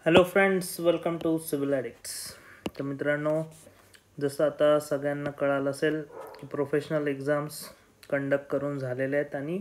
Hello friends, welcome to civil addicts. तर मित्रांनो, जसं आता सगळ्यांना कळालं असेल की प्रोफेशनल एक्झाम्स कंडक्ट करून झालेले आहेत आणि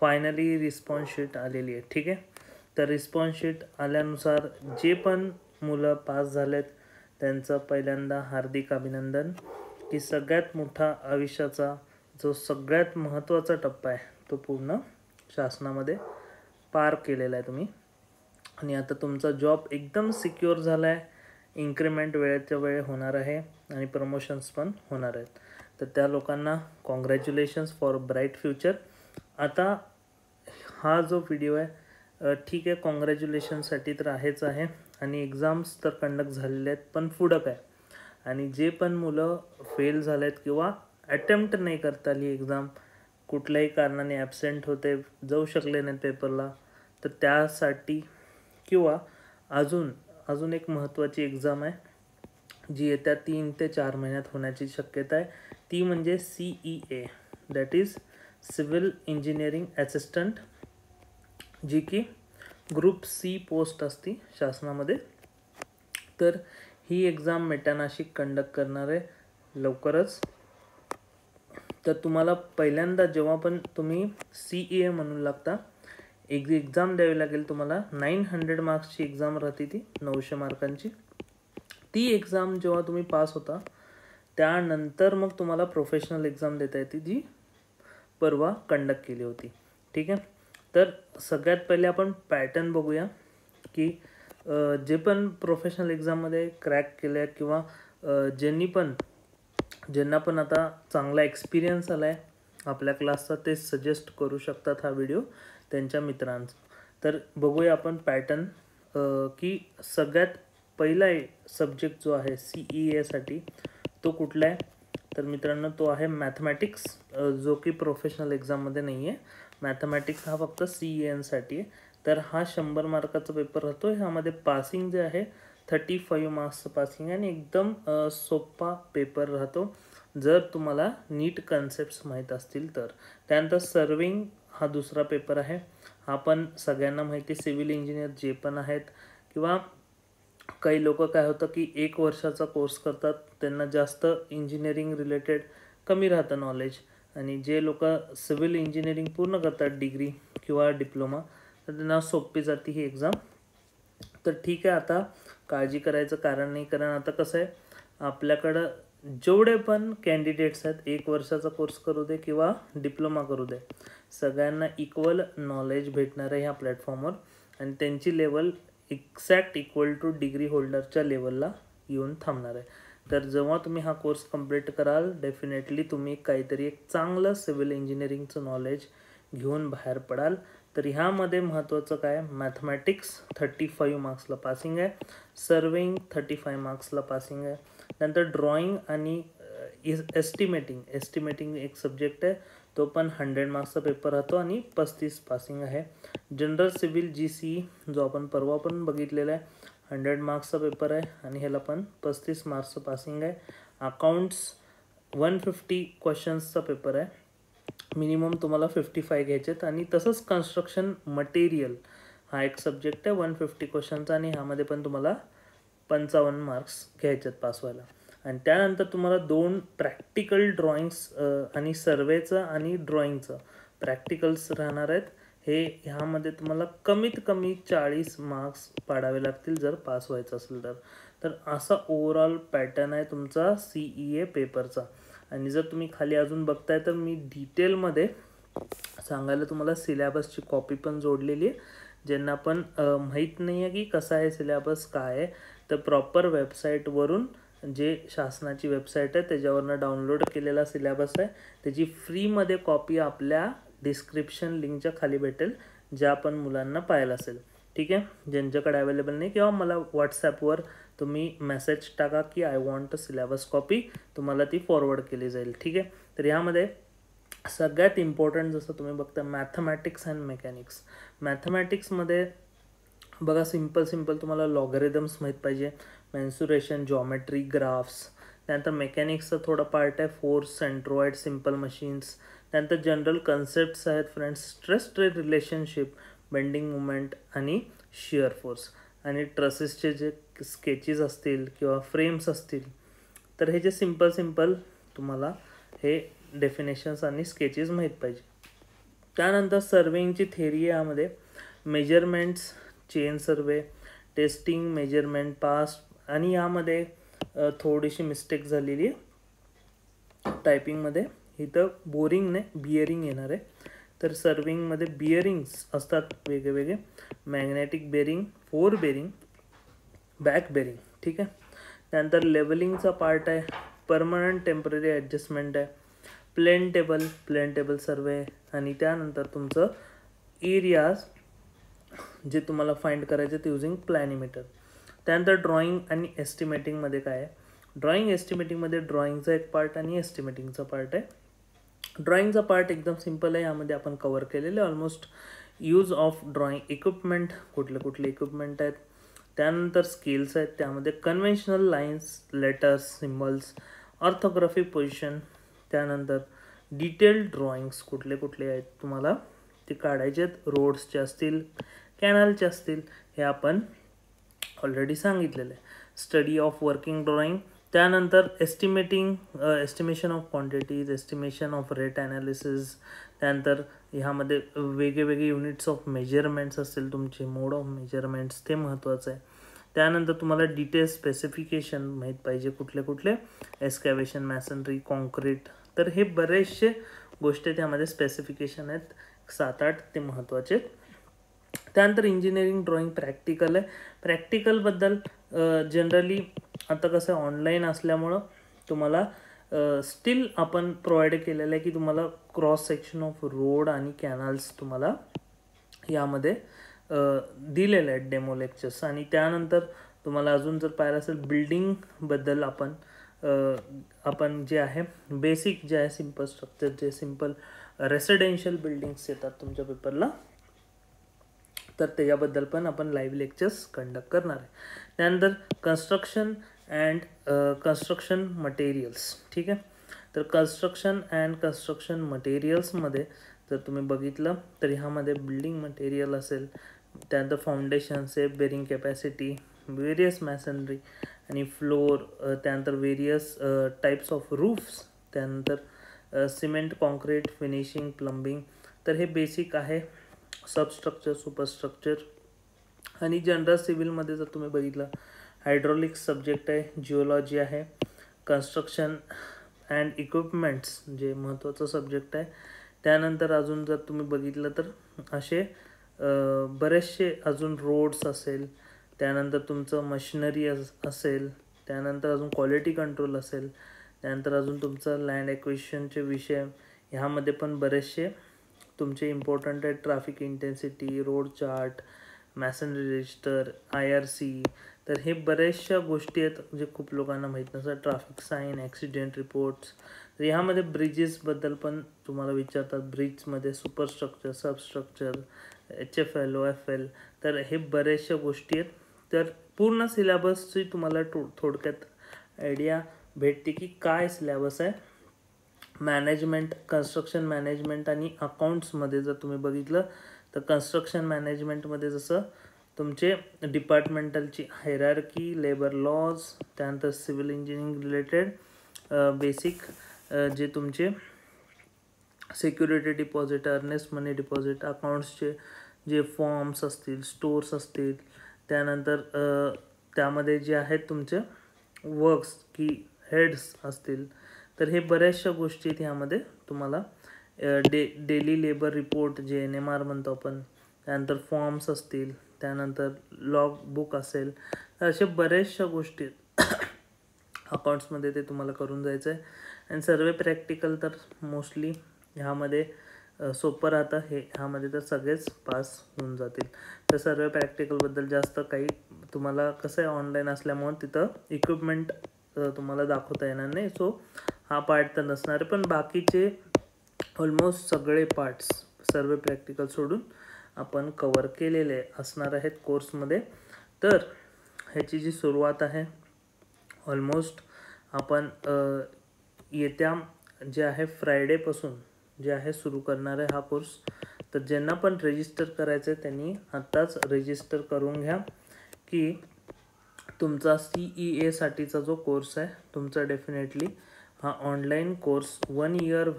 फायनली रिस्पॉन्स शीट आलेली आहे. ठीक आहे. तर रिस्पॉन्स शीट आल्यानुसार जे पण मुलं पास झालेत त्यांचं पहिल्यांदा हार्दिक अभिनंदन, की सगळ्यात मोठा आयुष्याचा जो सगळ्यात महत्त्वाचा टप्पा आहे तो पूर्ण शासनामध्ये पार केलेला आहे तुम्ही. आणि आता तुमचा जॉब एकदम सिक्युअर झाला आहे. इन्क्रिमेंट वेळेच्या वेळ होणार आहे आणि प्रमोशन्स पण होणार आहेत. तर त्या लोकांना कॉंग्रॅच्युलेशन्स फॉर ब्राईट फ्युचर. आता हा जो व्हिडिओ आहे ठीक आहे, कॉंग्रॅच्युलेशनसाठी तर आहेच आहे आणि एक्झाम्स तर कंडक्ट झालेले आहेत, पण पुढं काय आणि जे पण मुलं फेल झाले आहेत किंवा अटेम्प्ट नाही करता आली एक्झाम, कुठल्याही कारणाने ॲबसेंट होते, जाऊ शकले नाही पेपरला, तर त्यासाठी किंवा अजून अजून एक महत्त्वाची एक्झाम आहे जी येत्या 3 ते 4 महिन्यात होण्याची शक्यता आहे. ती म्हणजे CEA, that is civil engineering assistant, जी की ग्रुप C पोस्ट असती शासनामध्ये. तर ही एक्झाम मेटानाशिक कंडक्ट करणार आहे लवकरच. तर तुम्हाला पहिल्यांदा जेव्हा पण तुम्ही CEA म्हणून लागता, एक एक्झाम द्यावी लागेल तुम्हाला. 900 मार्क्सची एक्झाम राहते, ती 900 मार्कांची. ती एक्झाम जेव्हा तुम्ही पास होता त्यानंतर मग तुम्हाला प्रोफेशनल एक्झाम देता येते, जी परवा कंडक्ट केली होती. ठीक आहे. तर सगळ्यात पहिले आपण पॅटर्न बघूया की जे पण प्रोफेशनल एक्झाममध्ये क्रॅक केले किंवा ज्यांना पण आता चांगला एक्सपिरियन्स आला आहे आपल्या क्लासचा, ते सजेस्ट करू शकतात हा व्हिडिओ त्यांच्या मित्रांचा. तर बघूया आपण पॅटर्न की सगळ्यात पहिला सब्जेक्ट जो आहे CEAसाठी तो कुठला आहे. तर मित्रांनो, तो आहे मॅथमॅटिक्स, जो की प्रोफेशनल एक्झाममध्ये नाही आहे. मॅथमॅटिक्स हा फक्त CENसाठी आहे. तर हा 100 मार्काचा पेपर राहतो. ह्यामध्ये पासिंग जे आहे 35 मार्क्सचं पासिंग आहे आणि एकदम सोपा पेपर राहतो जर तुम्हाला नीट कन्सेप्ट्स माहीत असतील तर. त्यानंतर सर्विंग हा दुसरा पेपर आहे. हा पण सगळ्यांना माहिती, सिव्हिल इंजिनियर जे पण आहेत किंवा काही लोक काय होतं की 1 वर्षाचा कोर्स करतात, त्यांना जास्त इंजिनिअरिंग रिलेटेड कमी राहतं नॉलेज, आणि जे लोक सिव्हिल इंजिनिअरिंग पूर्ण करतात डिग्री किंवा डिप्लोमा, तर त्यांना सोपी जाते ही एक्झाम. तर ठीक आहे, आता काळजी करायचं कारण नाही, कारण आता कसं आहे आपल्याकडं जेवढे पण कॅन्डिडेट्स आहेत, 1 वर्षाचा कोर्स करू दे किंवा डिप्लोमा करू दे, सगळ्यांना इक्वल नॉलेज भेटणार आहे ह्या प्लॅटफॉर्मवर आणि त्यांची level exact equal to degree होल्डरच्या लेवलला येऊन थांबणार आहे. तर जेव्हा तुम्ही हा कोर्स कंप्लीट कराल, डेफिनेटली तुम्ही काहीतरी एक चांगलं सिव्हिल इंजिनिअरिंगचं नॉलेज घेऊन बाहेर पडाल. तर ह्यामध्ये महत्त्वाचं काय, मॅथमॅटिक्स 35 मार्क्सला पासिंग आहे, सर्विंग 35 मार्क्सला पासिंग आहे. नंतर ड्रॉइंग आणि एस्टिमेटिंग एक सब्जेक्ट आहे, तो पण 100 मार्क्सचा पेपर राहतो आणि 35 पासिंग आहे. जनरल सिव्हिल GC जो आपण परवा पण बघितलेला आहे, 100 मार्क्सचा पेपर आहे आणि ह्याला पण 35 मार्क्सचं पासिंग आहे. अकाउंट्स 150 क्वेश्चन्सचा पेपर आहे, मिनिमम तुम्हाला 55 घ्यायचे आहेत. आणि तसंच कन्स्ट्रक्शन मटेरियल हा एक सब्जेक्ट आहे 150 क्वेश्चनचा, आणि ह्यामध्ये पण तुम्हाला 55 मार्क्स घ्यायचे आहेत पास व्हायला. आणि त्यानंतर तुम्हाला 2 प्रॅक्टिकल ड्रॉइंग्स आणि सर्वेचं आणि ड्रॉइंगचं प्रॅक्टिकल्स राहणार आहेत. ह्यामध्ये तुम्हाला कमीत कमी 40 मार्क्स पाडावे लागतील जर पास व्हायचं असेल तर. तर असा ओव्हरऑल पॅटर्न आहे तुमचा CEA पेपरचा. आणि जर तुम्ही खाली अजून बघताय तर मी डिटेलमध्ये सांगायला तुम्हाला सिलेबसची कॉपी पण जोडलेली आहे. ज्यांना पण माहीत नाही आहे की कसा आहे सिलेबस काय आहे, तर प्रॉपर वेबसाईटवरून, जे शासनाची वेबसाईट आहे त्याच्यावरनं डाउनलोड केलेला सिलेबस आहे, त्याची फ्रीमध्ये कॉपी आपल्या डिस्क्रिप्शन लिंकच्या खाली भेटेल, ज्या पण मुलांना पाहायला असेल. ठीक आहे. ज्यांच्याकडे अवेलेबल नाही किंवा मला व्हॉट्सॲपवर तुम्ही मेसेज टाका की I want a syllabus copy, तुम्हाला ती फॉरवर्ड केली जाईल. ठीक आहे. तर ह्यामध्ये सगळ्यात इम्पॉर्टंट जसं तुम्ही बघता मॅथमॅटिक्स अँड मेकॅनिक्स. मॅथमॅटिक्समध्ये बघा, सिम्पल तुम्हाला लॉगरिदम्स माहीत पाहिजे, मेन्सुरेशन, जॉमेट्री, ग्राफ्स. त्यानंतर मेकॅनिक्सचं थोडं पार्ट आहे, फोर्स, सेंट्रॉइड, सिम्पल मशीन्स. त्यानंतर जनरल कन्सेप्ट्स आहेत friends, stress strain relationship, bending movement आणि शिअर फोर्स. आणि ट्रसेसचे जे स्केचेस असतील किंवा फ्रेम्स असतील, तर हे जे सिम्पल तुम्हाला हे डेफिनेशन्स आणि स्केचेस माहीत पाहिजे. त्यानंतर सर्वेइंगची थेरी आहे यामध्ये. Measurements, chain survey, testing, measurement, past. आणि यामध्ये थोडीशी मिस्टेक झालेली आहे टायपिंगमध्ये. इथं बोरिंग नाही बिअरिंग येणार आहे. तर सर्विंगमध्ये बिअरिंग्स असतात वेगळे, magnetic bearing, fore bearing, back bearing. ठीक आहे. त्यानंतर लेवलिंगचा पार्ट आहे, परमनंट टेम्पररी ॲडजस्टमेंट आहे, प्लेन टेबल सर्वे. आणि त्यानंतर तुमचं एरियाज जे तुम्हाला फाइंड करायचे ते युझिंग प्लॅनिमीटर. त्यानंतर ड्रॉइंग आणि एस्टिमेटिंगमध्ये काय आहे, ड्रॉइंग एस्टिमेटिंगमध्ये ड्रॉइंगचा एक पार्ट आणि एस्टिमेटिंगचा पार्ट आहे. ड्रॉइंगचा पार्ट एकदम सिम्पल आहे, यामध्ये आपण कवर केलेले almost. Use of drawing equipment, कुठले इक्विपमेंट आहेत. त्यानंतर स्केल्स आहेत, त्यामध्ये conventional lines, letters, symbols, orthography position. त्यानंतर डिटेल्ड ड्रॉइंग्स कुठले आहेत तुम्हाला ते काढायचे आहेत, रोड्सचे असतील, कॅनलचे असतील, हे आपण ऑलरेडी सांगितलेलं आहे. Study of working drawing. त्यानंतर estimation of quantities, estimation of rate analysis. त्यानंतर ह्यामध्ये वेगळे युनिट्स ऑफ मेजरमेंट्स असतील तुमचे, मोड ऑफ मेजरमेंट्स, ते महत्त्वाचं आहे. त्यानंतर तुम्हाला डिटेल स्पेसिफिकेशन माहीत पाहिजे, कुठले एस्कॅवेशन, मॅसनरी, कॉन्क्रीट. तर हे बरेचसे गोष्टी त्यामध्ये स्पेसिफिकेशन आहेत, 7-8 ते महत्त्वाचे. त्यानंतर इंजिनिअरिंग ड्रॉइंग प्रॅक्टिकल आहे. प्रॅक्टिकलबद्दल जनरली आता कसं ऑनलाईन असल्यामुळं तुम्हाला स्टील आपण प्रोव्हाइड केलेलं आहे की तुम्हाला क्रॉस सेक्शन ऑफ रोड आणि कॅनल्स तुम्हाला यामध्ये दिलेलं आहे डेमो लेक्चर्स. आणि त्यानंतर तुम्हाला अजून जर पाहिलं असेल बिल्डिंगबद्दल आपण जे आहे बेसिक जे आहे सिम्पल स्ट्रक्चर, जे सिम्पल रेसिडेन्शियल बिल्डिंग्स येतात तुमच्या पेपरला, तर त्याच्याबद्दल पण आपण लाईव्ह लेक्चर्स कंडक्ट करणार आहे. त्यानंतर कन्स्ट्रक्शन मटेरियल्स. ठीक आहे. तर कन्स्ट्रक्शन मटेरियल्समध्ये जर तुम्ही बघितलं तर ह्यामध्ये बिल्डिंग मटेरियल असेल, त्यानंतर फाउंडेशन्स आहे, बेरिंग कॅपॅसिटी, वेरियस मॅसनरी आणि फ्लोर, त्यानंतर वेरियस टाईप्स ऑफ रूफ्स, त्यानंतर सिमेंट, कॉन्क्रीट, फिनिशिंग, प्लंबिंग. तर हे बेसिक आहे. Substructure, superstructure. आणि जनरल सिव्हिलमध्ये जर तुम्ही बघितलं हायड्रॉलिक्स सब्जेक्ट आहे, जिओलॉजी आहे, कन्स्ट्रक्शन अँड इक्विपमेंट्स जे महत्त्वाचं सब्जेक्ट आहे. त्यानंतर अजून जर तुम्ही बघितलं तर असे बरेचसे अजून रोड्स असेल, त्यानंतर तुमचं मशिनरी असेल, त्यानंतर अजून क्वालिटी कंट्रोल असेल, त्यानंतर अजून तुमचं लँड ॲक्विजिशनचे विषय. ह्यामध्ये पण बरेचसे तुमचे इम्पॉर्टंट आहेत, traffic intensity, road chart, masonry register, IRC. तर हे बऱ्याचशा गोष्टी आहेत जे खूप लोकांना माहीत नसतात. Traffic sign, accident reports. तर ह्यामध्ये ब्रिजेसबद्दल पण तुम्हाला विचारतात, ब्रिजमध्ये सुपरस्ट्रक्चर, सबस्ट्रक्चर, HFL, OFL. तर हे बऱ्याचशा गोष्टी आहेत. तर पूर्ण सिलेबसची तुम्हाला थोडक्यात आयडिया भेटते की काय सिलेबस आहे. मॅनेजमेंट, कन्स्ट्रक्शन मॅनेजमेंट आणि अकाउंट्समध्ये जर तुम्ही बघितलं तर कन्स्ट्रक्शन मॅनेजमेंटमध्ये जसं तुमचे डिपार्टमेंटलची हायरार्की, लेबर लॉज, त्यानंतर सिव्हिल इंजिनिअरिंग रिलेटेड बेसिक जे तुमचे security deposit, earnest money deposit, अकाउंट्सचे जे फॉर्म्स असतील, स्टोर्स असतील, त्यानंतर त्यामध्ये जे आहेत तुमचे वर्क्स की हेड्स असतील. तर हे बऱ्याचशा गोष्टी आहेत ह्यामध्ये तुम्हाला. डेली लेबर रिपोर्ट जे NMR म्हणतो आपण, त्यानंतर फॉर्म्स असतील, त्यानंतर लॉग बुक असेल. तर अशा बऱ्याचशा गोष्टी अकाउंट्समध्ये ते तुम्हाला करून जायचं आहे. आणि सर्व प्रॅक्टिकल तर मोस्टली ह्यामध्ये सोपं राहतं. ह्यामध्ये तर सगळेच पास होऊन जातील. तर सर्व प्रॅक्टिकलबद्दल जास्त काही तुम्हाला कसं आहे ऑनलाईन असल्यामुळे तिथं इक्विपमेंट तुम्हाला दाखवता येणार नाही. सो हा पार्ट तर नसणार आहे, पण बाकीचे ऑलमोस्ट सगळे पार्ट्स सर्व प्रॅक्टिकल सोडून आपण कवर केलेले असणार आहेत कोर्समध्ये. तर ह्याची जी सुरुवात आहे ऑलमोस्ट आपण येत्या जे आहे फ्रायडेपासून जे आहे सुरू करणार आहे हा कोर्स. तर ज्यांना पण रजिस्टर करायचं आहे त्यांनी आत्ताच रजिस्टर करून घ्या. की तुमचा CEA साठीचा जो कोर्स आहे तुमचा डेफिनेटली हा online course 1 year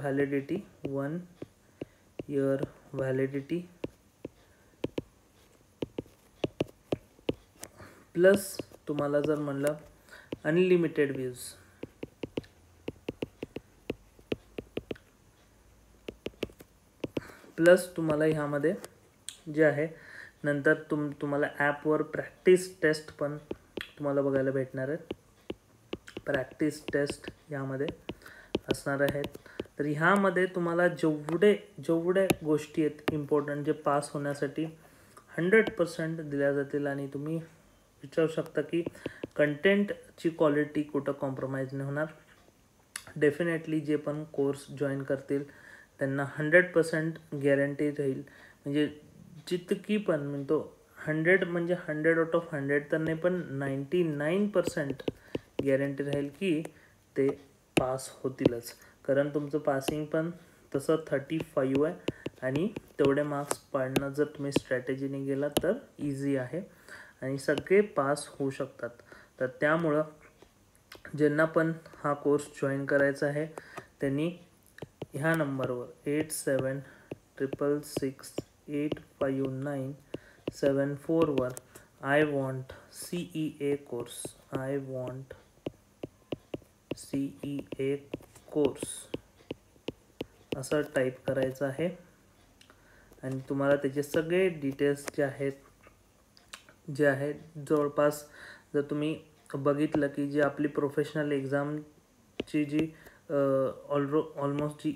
validity plus तुम्हाला जर म्हणलं अनलिमिटेड व्ह्यूज प्लस तुम्हाला ह्यामध्ये जे आहे नंतर तुम्हाला ॲपवर प्रॅक्टिस टेस्ट पण तुम्हाला बघायला भेटणार आहेत. प्रॅक्टिस टेस्ट यामध्ये असणार आहेत. तर ह्यामध्ये तुम्हाला जेवढे गोष्टी आहेत इम्पॉर्टंट जे पास होण्यासाठी 100% दिल्या जातील आणि तुम्ही विचारू शकता की कंटेंटची क्वालिटी कुठं कॉम्प्रोमाइज नाही होणार. डेफिनेटली जे पण कोर्स जॉईन करतील त्यांना 100% गॅरंटी राहील. म्हणजे जितकी पण म्हणतो 100 म्हणजे 100 आउट ऑफ 100 तर नाही पण 99% गॅरंटी राहील की ते पास होतीलच. कारण तुमचं पासिंग पण तसं 35 आहे आणि तेवढे मार्क्स पाडणं जर तुम्ही स्ट्रॅटेजीने गेलात तर इझी आहे आणि सगळे पास होऊ शकतात. तर त्यामुळं ज्यांना पण हा कोर्स जॉईन करायचा आहे त्यांनी ह्या नंबरवर 8766685974 वर आय वॉन्ट CEA कोर्स असं टाईप करायचं आहे आणि तुम्हाला त्याचे सगळे डिटेल्स जे आहेत जवळपास जर तुम्ही बघितलं की जी आपली प्रोफेशनल एक्झामची जी ऑलमोस्ट जी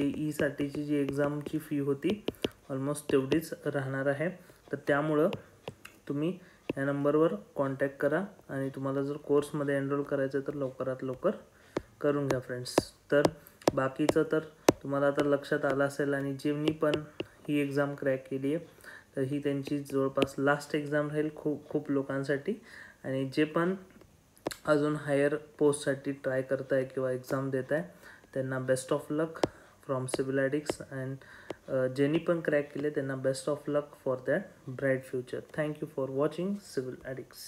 AE साठीची जी एक्झामची फी होती ऑलमोस्ट तेवढीच राहणार आहे. तर त्यामुळं तुम्ही या नंबरवर कॉन्टॅक्ट करा आणि तुम्हाला जर कोर्समध्ये एनरोल करायचं तर लवकरात लवकर करून घ्या फ्रेंड्स. तर बाकीचं तर तुम्हाला आता लक्षात आलं असेल आणि ज्यांनी पण ही एक्झाम क्रॅक केली आहे तर ही त्यांची जवळपास लास्ट एक्झाम राहील खूप लोकांसाठी. आणि जे पण अजून हायर पोस्टसाठी ट्राय करताय किंवा एक्झाम देत आहे त्यांना best of luck from civil addicts. And ज्यांनी पण क्रॅक केले त्यांना best of luck for that bright future. Thank you for watching civil ॲडिक्स.